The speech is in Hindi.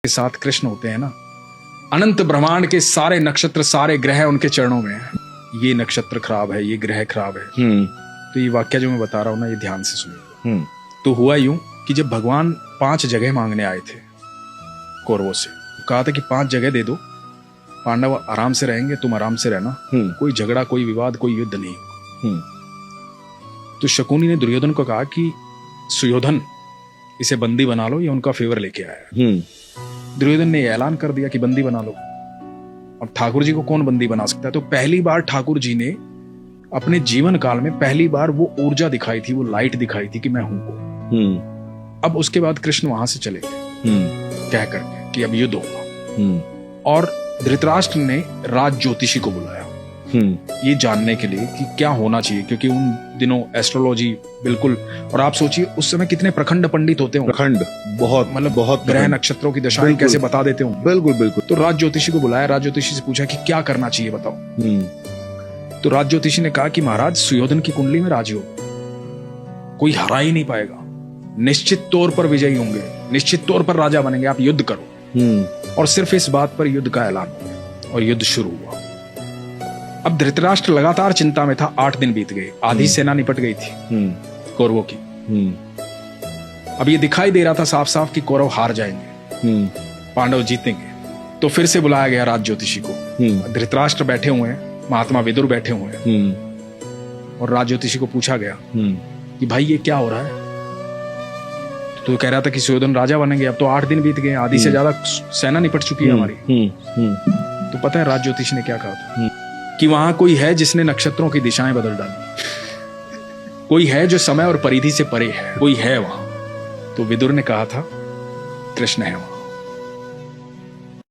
के साथ कृष्ण होते हैं ना, अनंत ब्रह्मांड के सारे नक्षत्र सारे ग्रह उनके चरणों में हैं। ये नक्षत्र खराब है, ये ग्रह खराब है। तो ये वाक्य जो मैं बता रहा हूँ ना, ये ध्यान से सुनिए। तो हुआ यूं कि जब भगवान 5 जगह मांगने आए थे कौरवों से, कहा था कि 5 जगह दे दो, पांडव आराम से रहेंगे, तुम आराम से रहना, कोई झगड़ा कोई विवाद कोई युद्ध नहीं। तो शकुनी ने दुर्योधन को कहा कि सुयोधन इसे बंदी बना लो, ये उनका फेवर लेके आया है। दुर्योधन ने ऐलान कर दिया कि बंदी बना लो। अब ठाकुर जी को कौन बंदी बना सकता है? तो पहली बार ठाकुर जी ने अपने जीवन काल में पहली बार वो ऊर्जा दिखाई थी, वो लाइट दिखाई थी कि मैं हूं को। अब उसके बाद कृष्ण वहां से चले गए कह करके कि अब युद्ध होगा। और धृतराष्ट्र ने राज ज्योतिषी को बुलाया ये जानने के लिए कि क्या होना चाहिए, क्योंकि उन दिनों एस्ट्रोलॉजी बिल्कुल, और आप सोचिए उस समय कितने प्रखंड पंडित होते होंगे। प्रखंड बहुत, मतलब बहुत ग्रह नक्षत्रों की दशाएं कैसे बता देते होंगे। बिल्कुल बिल्कुल। तो राज ज्योतिषी को बुलाया, राज ज्योतिषी से पूछा कि क्या करना चाहिए बताओ। तो राज ज्योतिषी ने कहा कि महाराज सुयोधन की कुंडली में राजयोग, कोई हरा ही नहीं पाएगा, निश्चित तौर पर विजयी होंगे, निश्चित तौर पर राजा बनेंगे, आप युद्ध करो। और सिर्फ इस बात पर युद्ध का ऐलान हुआ और युद्ध शुरू हुआ। अब धृतराष्ट्र लगातार चिंता में था। 8 दिन बीत गए, आधी सेना निपट गई थी कौरवों की। अब ये दिखाई दे रहा था साफ साफ कि कौरव हार जाएंगे, पांडव जीतेंगे। तो फिर से बुलाया गया राज ज्योतिषी को। धृतराष्ट्र बैठे हुए हैं, महात्मा विदुर बैठे हुए हैं, और राज ज्योतिषी को पूछा गया कि भाई ये क्या हो रहा है? तो कह रहा था कि सुयोधन राजा बनेंगे। अब तो 8 दिन बीत गए, आधी से ज्यादा सेना निपट चुकी है हमारी। तो पता है राज ज्योतिषी ने क्या कहा था? कि वहां कोई है जिसने नक्षत्रों की दिशाएं बदल डाली, कोई है जो समय और परिधि से परे है, कोई है वहां। तो विदुर ने कहा था कृष्ण है वहां।